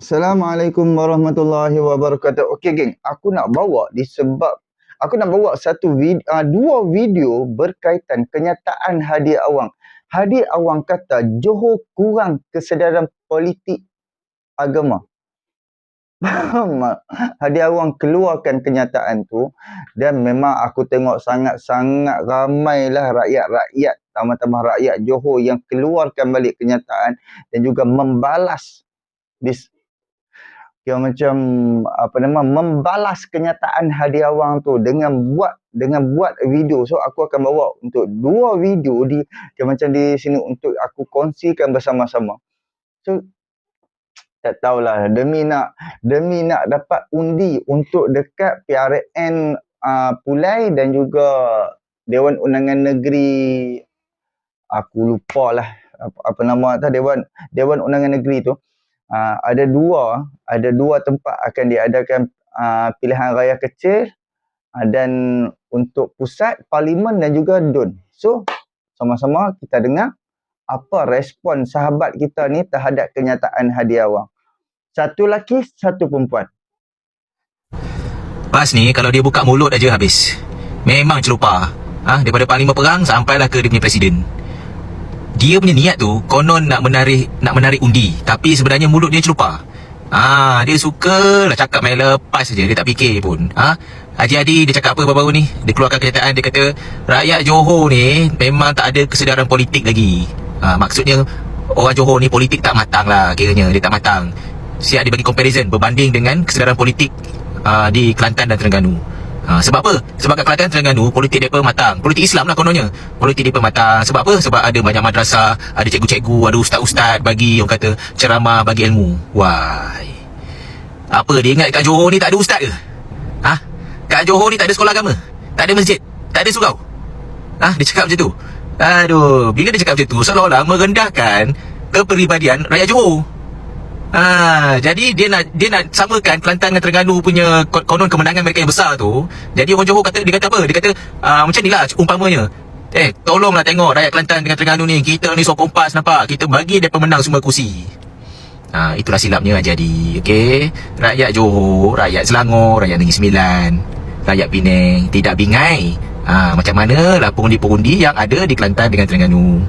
Assalamualaikum warahmatullahi wabarakatuh. Okey geng, aku nak bawa dua video berkaitan kenyataan Hadi Awang. Hadi Awang kata Johor kurang kesedaran politik agama. Hadi Awang keluarkan kenyataan tu dan memang aku tengok sangat-sangat ramailah rakyat-rakyat, tambah-tambah rakyat Johor yang keluarkan balik kenyataan dan juga membalas yang macam membalas kenyataan Hadi Awang tu dengan buat video. So aku akan bawa untuk dua video yang macam di sini untuk aku kongsikan bersama-sama. So tak tahulah, demi nak dapat undi untuk dekat PRN Pulai dan juga Dewan Undangan Negeri, aku lupa lah apa nama atas Dewan Undangan Negeri tu. Ada dua tempat akan diadakan pilihan raya kecil dan untuk pusat, parlimen dan juga DUN. So sama-sama kita dengar apa respon sahabat kita ni terhadap kenyataan Hadi Awang. Satu lelaki, satu perempuan. Pas ni kalau dia buka mulut aja habis. Memang celupa. Daripada panglima perang sampailah ke dia punya presiden. Dia punya niat tu konon nak menarik undi, tapi sebenarnya mulut dia celupa. Dia suka lah cakap main lepas saja, dia tak fikir pun. Haji Adi dia cakap apa baru-baru ni? Dia keluarkan kenyataan, dia kata rakyat Johor ni memang tak ada kesedaran politik lagi. Maksudnya orang Johor ni politik tak matang lah kiranya, dia tak matang. Siap dia bagi comparison berbanding dengan kesedaran politik di Kelantan dan Terengganu. Sebab apa? Sebab kat Kelantan, Terengganu politik mereka matang. Politik Islam lah kononnya. Politik mereka matang. Sebab apa? Sebab ada banyak madrasah, ada cikgu-cikgu, ada ustaz-ustaz bagi, orang kata, ceramah, bagi ilmu. Why? Apa dia ingat kat Johor ni tak ada ustaz ke? Kat Johor ni tak ada sekolah agama? Tak ada masjid? Tak ada surau? Dia cakap macam tu. Aduh, bila dia cakap macam tu, seolah-olah merendahkan kepribadian rakyat Johor. Jadi dia nak samakan Kelantan dengan Terengganu punya konon kemenangan mereka yang besar tu. Jadi orang Johor dia kata apa? Dia kata macam ni lah umpamanya. Tolonglah tengok rakyat Kelantan dengan Terengganu ni, kita ni sokong PAS, nampak? Kita bagi mereka menang semua kursi. Itulah silapnya jadi. Okey, rakyat Johor, rakyat Selangor, rakyat Negeri Sembilan, rakyat Penang tidak bingai macam mana lah pengundi-pengundi yang ada di Kelantan dengan Terengganu.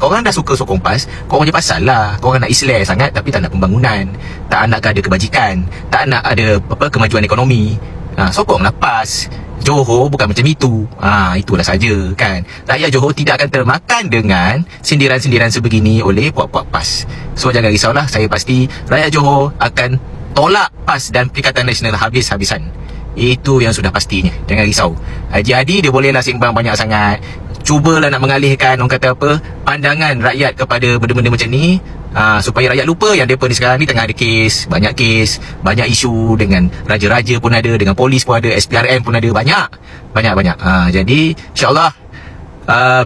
Korang dah suka sokong PAS, korang je pasal lah. Korang nak Islam sangat tapi tak nak pembangunan, tak nak ada kebajikan, tak nak ada kemajuan ekonomi. Sokonglah PAS. Johor bukan macam itu. Itulah saja kan. Rakyat Johor tidak akan termakan dengan sindiran-sindiran sebegini oleh puak-puak PAS. So jangan risaulah, saya pasti rakyat Johor akan tolak PAS dan Perikatan Nasional habis-habisan. Itu yang sudah pastinya. Jangan risau. Haji Adi dia bolehlah sembang banyak sangat, cubalah nak mengalihkan orang kata apa, pandangan rakyat kepada benda-benda macam ni, supaya rakyat lupa yang mereka ni sekarang ni tengah ada kes, banyak isu dengan raja-raja pun ada, dengan polis pun ada, SPRM pun ada, banyak. Jadi insyaAllah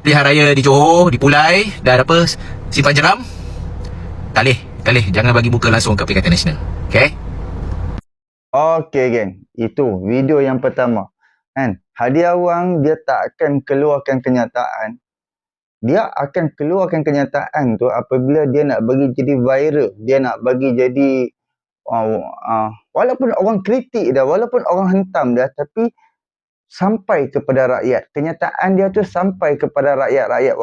pilihan raya di Johor, di Pulai dan Simpang Jeram kalih, jangan bagi muka langsung ke Perikatan Nasional. Okey geng, itu video yang pertama kan. Hadi Awang dia tak akan keluarkan kenyataan. Dia akan keluarkan kenyataan tu apabila dia nak bagi jadi viral. Dia nak bagi jadi walaupun orang kritik dah, walaupun orang hentam dah, tapi sampai kepada rakyat. Kenyataan dia tu sampai kepada rakyat-rakyat.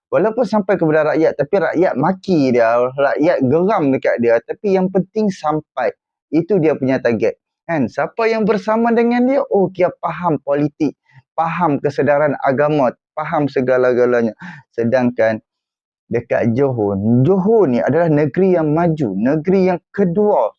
Walaupun sampai kepada rakyat, tapi rakyat maki dia, rakyat geram dekat dia, tapi yang penting sampai. Itu dia punya target. Kan? Siapa yang bersama dengan dia, dia faham politik, faham kesedaran agama, faham segala-galanya. Sedangkan dekat Johor ni adalah negeri yang maju, negeri yang kedua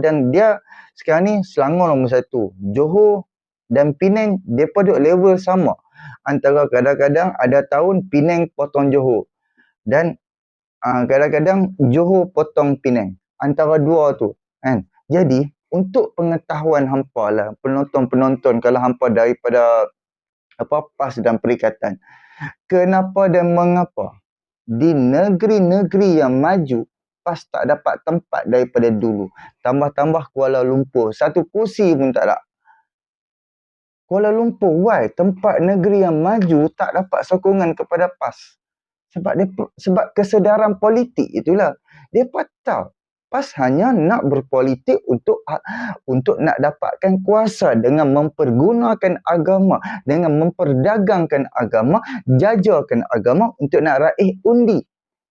dan dia sekarang ni Selangor nombor 1. Johor dan Penang, mereka duduk level sama. Antara kadang-kadang ada tahun Penang potong Johor dan kadang-kadang Johor potong Penang. Antara dua tu kan. Jadi untuk pengetahuan hampa lah, penonton-penonton, kalau hampa daripada PAS dan Perikatan, kenapa dan mengapa di negeri-negeri yang maju PAS tak dapat tempat daripada dulu. Tambah-tambah Kuala Lumpur, satu kursi pun tak ada. Kuala Lumpur, why? Tempat negeri yang maju tak dapat sokongan kepada PAS. Sebab kesedaran politik itulah. Mereka tahu PAS hanya nak berpolitik untuk nak dapatkan kuasa dengan mempergunakan agama, dengan memperdagangkan agama, jajakan agama untuk nak raih undi.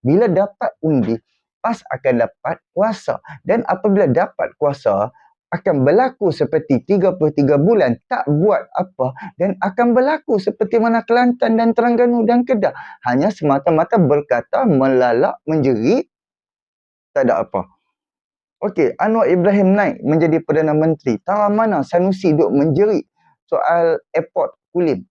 Bila dapat undi, PAS akan dapat kuasa. Dan apabila dapat kuasa, akan berlaku seperti 33 bulan tak buat apa, dan akan berlaku seperti mana Kelantan dan Terengganu dan Kedah. Hanya semata-mata berkata, melalak, menjerit, tak ada apa. Okey, Anwar Ibrahim naik menjadi Perdana Menteri. Tahu mana Sanusi duk menjerit soal airport Kulim.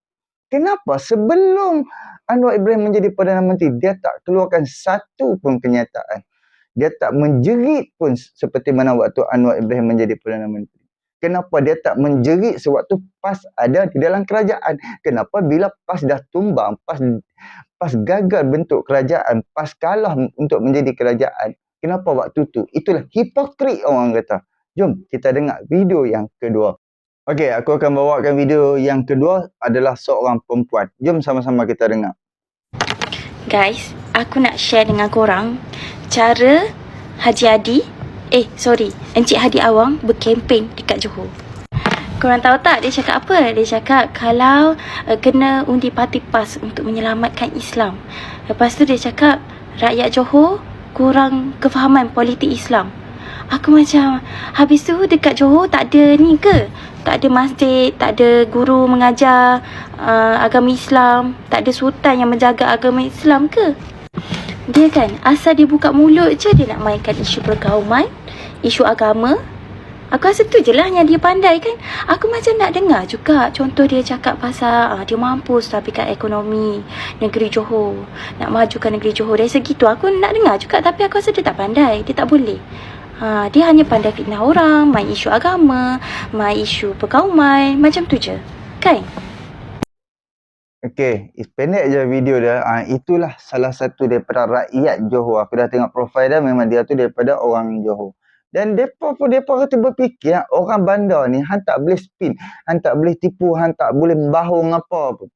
Kenapa sebelum Anwar Ibrahim menjadi Perdana Menteri, dia tak keluarkan satu pun kenyataan. Dia tak menjerit pun seperti mana waktu Anwar Ibrahim menjadi Perdana Menteri. Kenapa dia tak menjerit sewaktu PAS ada di dalam kerajaan? Kenapa bila PAS dah tumbang, PAS gagal bentuk kerajaan, PAS kalah untuk menjadi kerajaan, kenapa waktu tu? Itulah hipokrit orang kata. Jom kita dengar video yang kedua. Okey, aku akan bawakan video yang kedua adalah seorang perempuan. Jom sama-sama kita dengar. Guys, aku nak share dengan korang cara Encik Hadi Awang berkempen dekat Johor. Korang tahu tak dia cakap apa? Dia cakap kalau kena undi parti PAS untuk menyelamatkan Islam. Lepas tu dia cakap rakyat Johor kurang kefahaman politik Islam. Aku macam, habis tu dekat Johor tak ada ni ke? Tak ada masjid, tak ada guru mengajar agama Islam, tak ada sultan yang menjaga agama Islam ke? Dia kan, asal dia buka mulut je dia nak mainkan isu pergauman, isu agama. Aku rasa tu je lah yang dia pandai kan. Aku macam nak dengar juga. Contoh dia cakap pasal dia mampus tapi kat ekonomi negeri Johor, nak majukan negeri Johor. Dari segi tu aku nak dengar juga. Tapi aku rasa dia tak pandai, dia tak boleh. Dia hanya pandai fitnah orang, main isu agama, main isu pergauman, macam tu je kan. Okey, pendek je video dia. Itulah salah satu daripada rakyat Johor. Aku dah tengok profil dia, memang dia tu daripada orang Johor. Dan mereka kata berfikir orang bandar ni hang tak boleh spin, hang tak boleh tipu, hang tak boleh membahung apa pun.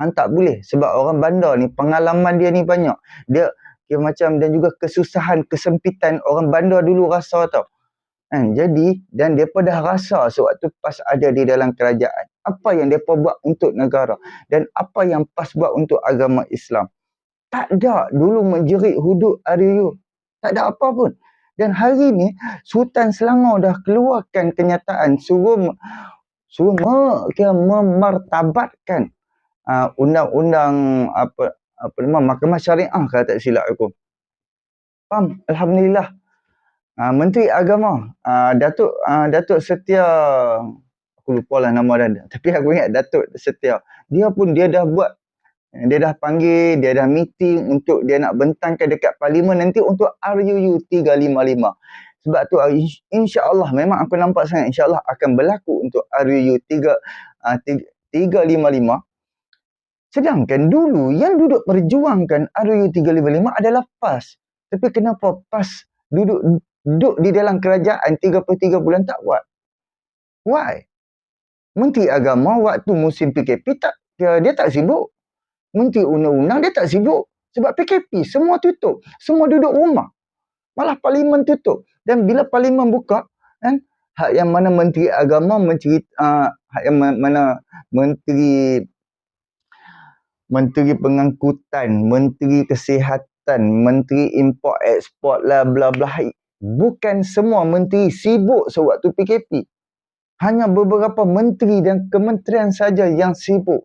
Hang tak boleh sebab orang bandar ni pengalaman dia ni banyak. Dia macam, dan juga kesusahan, kesempitan orang bandar dulu rasa tau. Jadi, dan mereka dah rasa sewaktu PAS ada di dalam kerajaan, apa yang mereka buat untuk negara dan apa yang PAS buat untuk agama Islam. Tak ada dulu menjerit hudud RUU. Tak ada apa pun. Dan hari ni Sultan Selangor dah keluarkan kenyataan suruh memartabatkan undang-undang Mahkamah Syariah, kalau tak silap aku. Faham? Alhamdulillah. Menteri Agama Datuk Setia, aku lupa lah nama dia, tapi aku ingat Datuk Setia, dia dah panggil, dia dah meeting untuk dia nak bentangkan dekat parlimen nanti untuk RUU 355. Sebab tu insya-Allah, memang aku nampak sangat insya-Allah akan berlaku untuk RUU 355. Sedangkan dulu yang duduk perjuangkan RUU 355 adalah PAS. Tapi kenapa PAS duduk di dalam kerajaan 33 bulan tak buat? Why? Menteri Agama waktu musim PKP dia tak sibuk. Menteri Undang-Undang dia tak sibuk. Sebab PKP semua tutup. Semua duduk rumah. Malah parlimen tutup. Dan bila parlimen buka, kan, hak yang mana Menteri Agama, hak yang mana Menteri Pengangkutan, Menteri Kesihatan, Menteri Import Export lah bla bla. Bukan semua menteri sibuk sewaktu PKP. Hanya beberapa menteri dan kementerian saja yang sibuk.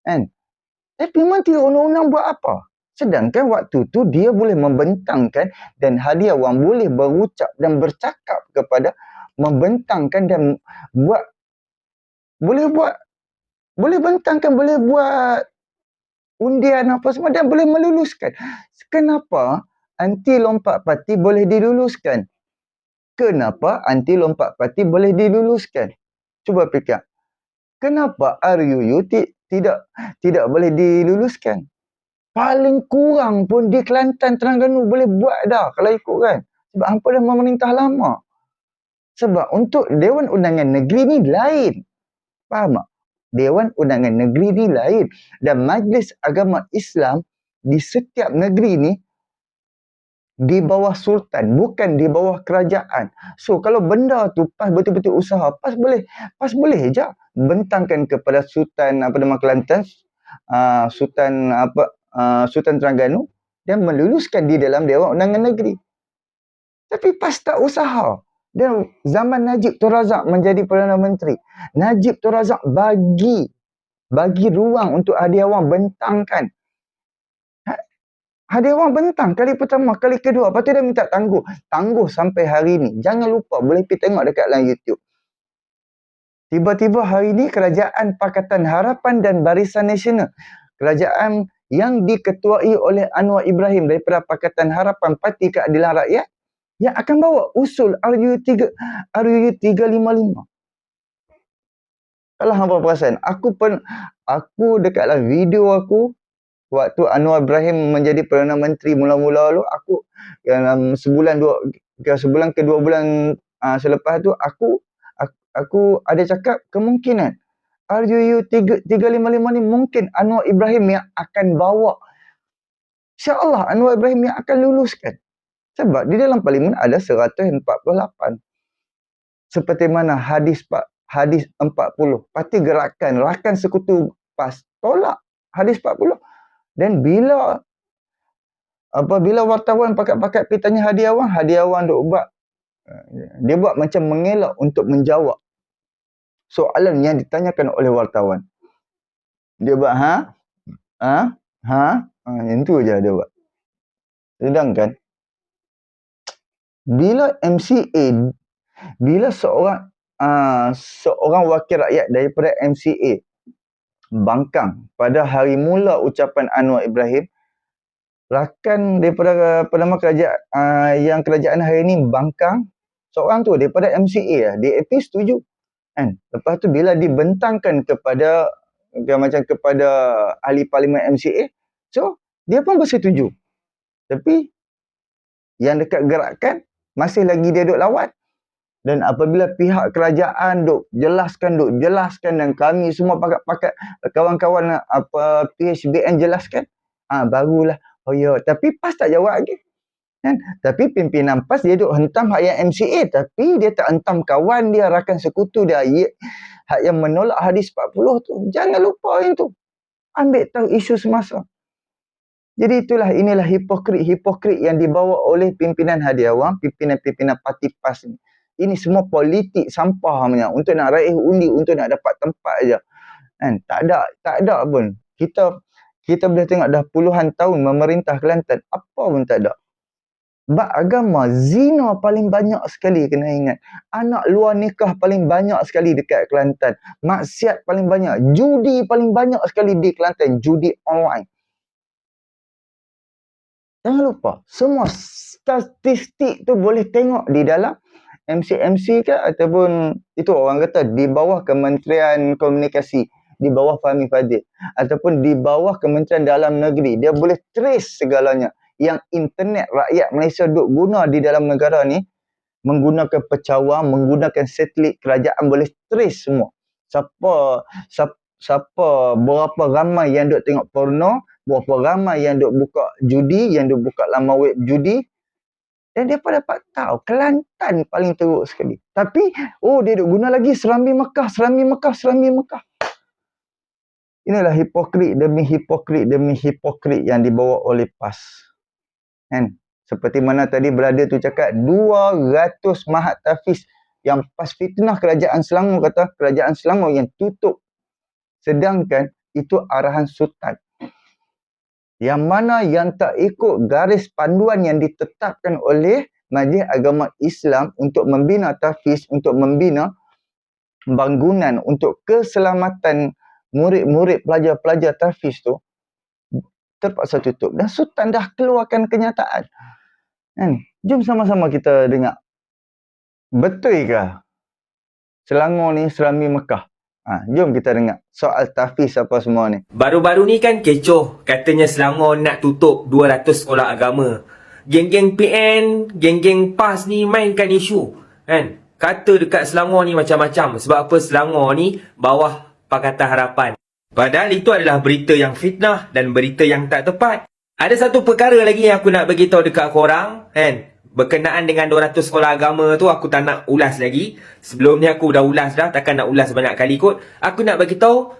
Kan? Tapi Menteri Undang-Undang buat apa? Sedangkan waktu tu dia boleh membentangkan, dan Hadi Awang boleh berucap dan bercakap kepada, membentangkan dan boleh bentangkan, boleh buat undian apa semua dan boleh meluluskan. Kenapa anti lompat parti boleh diluluskan? Kenapa anti lompat parti boleh diluluskan? Cuba fikir. Kenapa RUU tidak boleh diluluskan? Paling kurang pun di Kelantan, Terengganu boleh buat dah kalau ikut kan. Sebab hampa dah memerintah lama. Sebab untuk Dewan Undangan Negeri ni lain. Faham tak? Dewan Undangan Negeri ni lain. Dan Majlis Agama Islam di setiap negeri ni di bawah sultan, bukan di bawah kerajaan. So kalau benda tu PAS betul-betul usaha, PAS boleh je bentangkan kepada Sultan Kelantan, Sultan Terengganu, dan meluluskan di dalam Dewan Undangan Negeri. Tapi PAS tak usaha. Dan zaman Najib Tun Razak menjadi Perdana Menteri, Najib Tun Razak bagi ruang untuk Hadi Awang bentangkan. Hadi Awang bentang kali pertama, kali kedua, lepas tu dia minta tangguh sampai hari ni. Jangan lupa, boleh pergi tengok dekat dalam YouTube. Tiba-tiba hari ni Kerajaan Pakatan Harapan dan Barisan Nasional, kerajaan yang diketuai oleh Anwar Ibrahim daripada Pakatan Harapan Parti Keadilan Rakyat, yang akan bawa usul RUU 355. Kalau hampa perasan, aku dekat dalam video aku, waktu Anwar Ibrahim menjadi Perdana Menteri mula-mula tu, aku dalam sebulan ke 2 bulan selepas tu, aku ada cakap kemungkinan RUU 355 ni mungkin Anwar Ibrahim yang akan bawa. InsyaAllah Anwar Ibrahim yang akan luluskan. Sebab di dalam parlimen ada 148. Seperti mana hadis 40. Parti Rakan Sekutu PAS tolak hadis 40. Dan bila wartawan pakat-pakat pergi tanya Hadi Awang dia buat macam mengelak untuk menjawab soalan yang ditanyakan oleh wartawan. Dia buat yang tu je dia buat. Sedangkan bila seorang wakil rakyat daripada MCA bangkang pada hari mula ucapan Anwar Ibrahim, rakan daripada Perdana kerajaan hari ini bangkang, seorang tu daripada MCA, DAP setuju kan. Lepas tu bila dibentangkan kepada ahli parlimen MCA, so dia pun bersetuju. Tapi yang dekat gerakan masih lagi dia duk lawan. Dan apabila pihak kerajaan duk jelaskan dan kami semua pakat-pakat kawan-kawan PHBN jelaskan, barulah tapi PAS tak jawab lagi kan. Tapi pimpinan PAS dia duk hentam hak yang MCA, tapi dia tak hentam kawan dia, rakan sekutu dia, hak yang menolak hadis 40 tu. Jangan lupa yang tu, ambil tahu isu semasa. Jadi inilah hipokrit yang dibawa oleh pimpinan Hadi Awang, pimpinan parti PAS ni. Ini semua politik sampah punya, untuk nak raih undi, untuk nak dapat tempat aja. Kan? Tak ada pun. Kita boleh tengok dah puluhan tahun memerintah Kelantan, apa pun tak ada. Bab agama, zina paling banyak sekali, kena ingat. Anak luar nikah paling banyak sekali dekat Kelantan. Maksiat paling banyak. Judi paling banyak sekali di Kelantan. Judi online. Jangan lupa, semua statistik tu boleh tengok di dalam MC ke, ataupun itu orang kata di bawah Kementerian Komunikasi, di bawah Fahmi Fadzil, ataupun di bawah Kementerian Dalam Negeri. Dia boleh trace segalanya. Yang internet rakyat Malaysia duk guna di dalam negara ni, menggunakan pecawang, menggunakan satelit kerajaan, boleh trace semua. Siapa berapa ramai yang duk tengok porno, berapa ramai yang duk buka judi, yang duk buka laman web judi. Dan dia pun dapat tahu Kelantan paling teruk sekali. Tapi dia duk guna lagi Serambi Mekah. Inilah hipokrit demi hipokrit yang dibawa oleh PAS. Kan? Seperti mana tadi berada tu cakap 200 mahat tahfiz yang PAS fitnah kerajaan Selangor, kata kerajaan Selangor yang tutup. Sedangkan itu arahan sultan. Yang mana yang tak ikut garis panduan yang ditetapkan oleh Majlis Agama Islam untuk membina tahfiz, untuk membina bangunan untuk keselamatan murid-murid pelajar-pelajar tahfiz tu, terpaksa tutup. Dan sultan dah keluarkan kenyataan. Kan? Jom sama-sama kita dengar. Betulkah Selangor ni Serambi Mekah? Jom kita dengar soal tahfiz apa semua ni. Baru-baru ni kan kecoh, katanya Selangor nak tutup 200 sekolah agama. Geng-geng PN, geng-geng PAS ni mainkan isu, kan? Kata dekat Selangor ni macam-macam. Sebab apa? Selangor ni bawah Pakatan Harapan. Padahal itu adalah berita yang fitnah dan berita yang tak tepat. Ada satu perkara lagi yang aku nak beritahu dekat korang, kan? Berkenaan dengan 200 sekolah agama tu, aku tak nak ulas lagi. Sebelum ni aku dah ulas dah, takkan nak ulas banyak kali kot. Aku nak beritahu,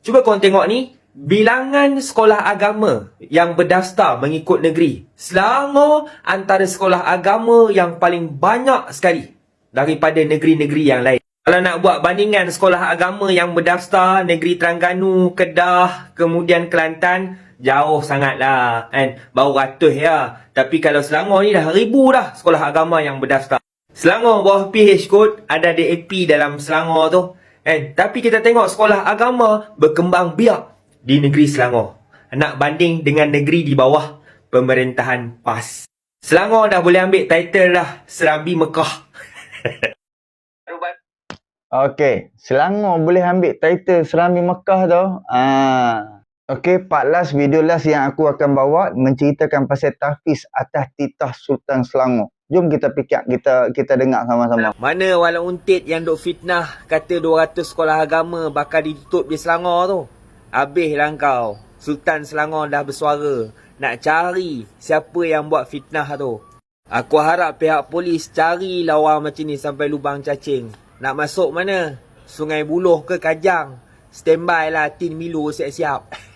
cuba korang tengok ni, bilangan sekolah agama yang berdaftar mengikut negeri. Selangor antara sekolah agama yang paling banyak sekali daripada negeri-negeri yang lain. Kalau nak buat bandingan sekolah agama yang berdaftar negeri Terengganu, Kedah, kemudian Kelantan, jauh sangat lah, kan? Baru ratus ya. Tapi kalau Selangor ni dah ribu dah sekolah agama yang berdaftar. Selangor bawah PH kot, ada DAP dalam Selangor tu, kan? Tapi kita tengok sekolah agama berkembang biak di negeri Selangor. Nak banding dengan negeri di bawah pemerintahan PAS. Selangor dah boleh ambil title dah Serambi Mekah. Okey, Selangor boleh ambil title Serambi Mekah tu. Okey, part last, video last yang aku akan bawa menceritakan pasal tahfiz atas titah Sultan Selangor. Jom kita fikir, kita dengar sama-sama. Mana walau untit yang duk fitnah kata 200 sekolah agama bakal ditutup di Selangor tu. Habislah kau. Sultan Selangor dah bersuara nak cari siapa yang buat fitnah tu. Aku harap pihak polis carilah orang macam ni sampai lubang cacing. Nak masuk mana? Sungai Buloh ke Kajang? Standby lah tin Milo siap-siap.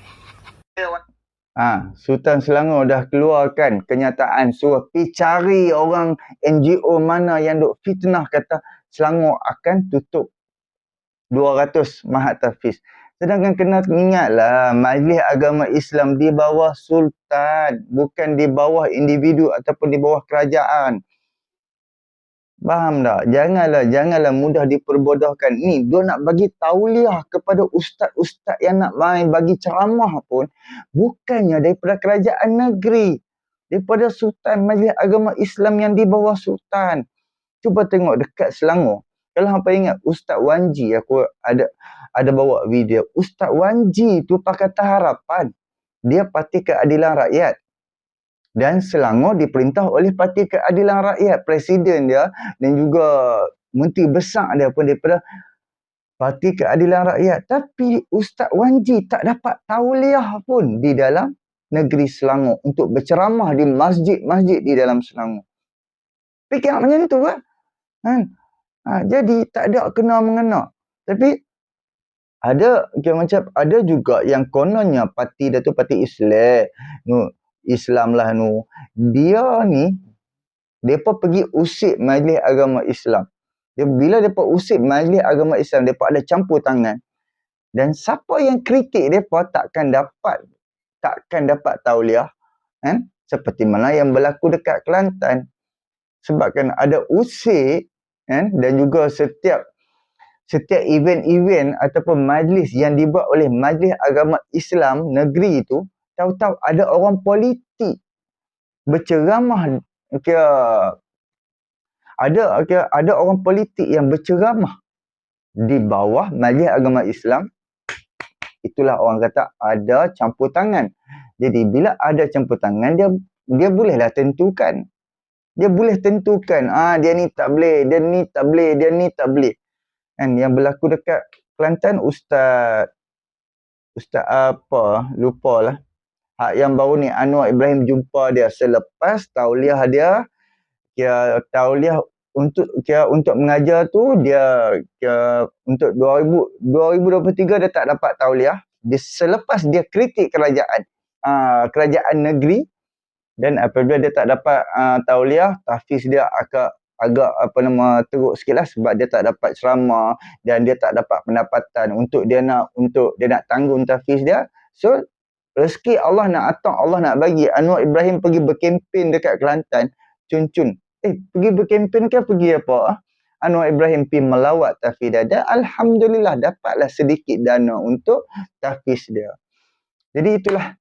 Sultan Selangor dah keluarkan kenyataan suruh pergi cari orang NGO mana yang duk fitnah kata Selangor akan tutup 200 mahat tahfiz. Sedangkan kena ingatlah, Majlis Agama Islam di bawah Sultan, bukan di bawah individu ataupun di bawah kerajaan. Faham tak? Janganlah mudah diperbodohkan. Ni, dia nak bagi tauliah kepada ustaz-ustaz yang nak main bagi ceramah pun, bukannya daripada kerajaan negeri, daripada Sultan, Majlis Agama Islam yang di bawah Sultan. Cuba tengok dekat Selangor. Kalau hampa ingat Ustaz Wanji, aku ada bawa video. Ustaz Wanji tu Pakatan Harapan. Dia Parti Keadilan Rakyat. Dan Selangor diperintah oleh Parti Keadilan Rakyat. Presiden dia dan juga menteri besar dia pun daripada Parti Keadilan Rakyat. Tapi Ustaz Wanji tak dapat tauliah pun di dalam negeri Selangor untuk berceramah di masjid-masjid di dalam Selangor. Fikir macam tu kan? Jadi tak ada kena-mengena. Tapi ada juga yang kononnya parti dia tu parti Islam lah nu. Dia ni depa pergi usik Majlis Agama Islam. Bila depa usik Majlis Agama Islam, depa ada campur tangan. Dan siapa yang kritik depa takkan dapat tauliah, kan? Seperti mana yang berlaku dekat Kelantan. Sebabkan ada usik, kan? Dan juga setiap event-event ataupun majlis yang dibuat oleh Majlis Agama Islam negeri itu, tahu-tahu ada orang politik berceramah, ada orang politik yang berceramah di bawah Majlis Agama Islam. Itulah orang kata ada campur tangan. Jadi bila ada campur tangan, dia bolehlah tentukan. Dia boleh tentukan, dia ni tak boleh, dia ni tak boleh, dia ni tak boleh. Kan yang berlaku dekat Kelantan, Ustaz apa, lupalah. Yang baru ni Anwar Ibrahim jumpa dia selepas tauliah dia, tauliah untuk mengajar tu dia untuk 2023 dia tak dapat tauliah. Selepas dia kritik kerajaan negeri, dan apabila dia tak dapat tauliah, tahfiz dia agak teruk sikitlah sebab dia tak dapat ceramah dan dia tak dapat pendapatan untuk dia nak tanggung tahfiz dia. So rezeki Allah nak atak, Allah nak bagi. Anwar Ibrahim pergi berkempen dekat Kelantan, cun-cun. Pergi berkempen ke pergi apa? Anwar Ibrahim pergi melawat tahfiz dia. Dan alhamdulillah dapatlah sedikit dana untuk tahfiz dia. Jadi itulah.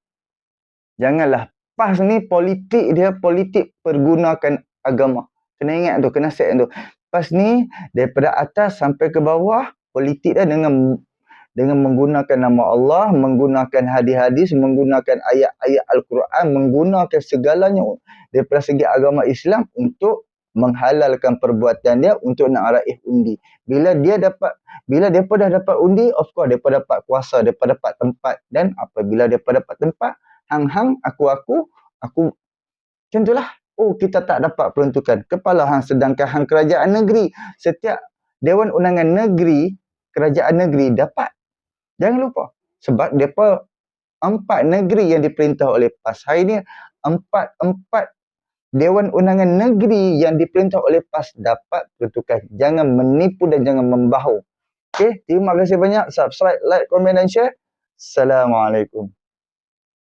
Janganlah PAS ni politik pergunakan agama. Kena ingat tu, kena set tu. PAS ni daripada atas sampai ke bawah, politik dia dengan menggunakan nama Allah, menggunakan hadis-hadis, menggunakan ayat-ayat Al-Quran, menggunakan segalanya daripada segi agama Islam untuk menghalalkan perbuatan dia untuk nak raih undi. Bila depa dah dapat undi, of course depa dapat kuasa, depa dapat tempat, dan apabila depa dapat tempat, hang-hang, aku. Macam itulah. Oh, kita tak dapat peruntukan. Kepala hang, sedangkan hang kerajaan negeri. Setiap Dewan Undangan Negeri, kerajaan negeri dapat. Jangan lupa. Sebab mereka 4 negeri yang diperintah oleh PAS. Hari ni, 4 Dewan Undangan Negeri yang diperintah oleh PAS dapat peruntukan. Jangan menipu dan jangan membahu. Okey, terima kasih banyak. Subscribe, like, komen dan share. Assalamualaikum.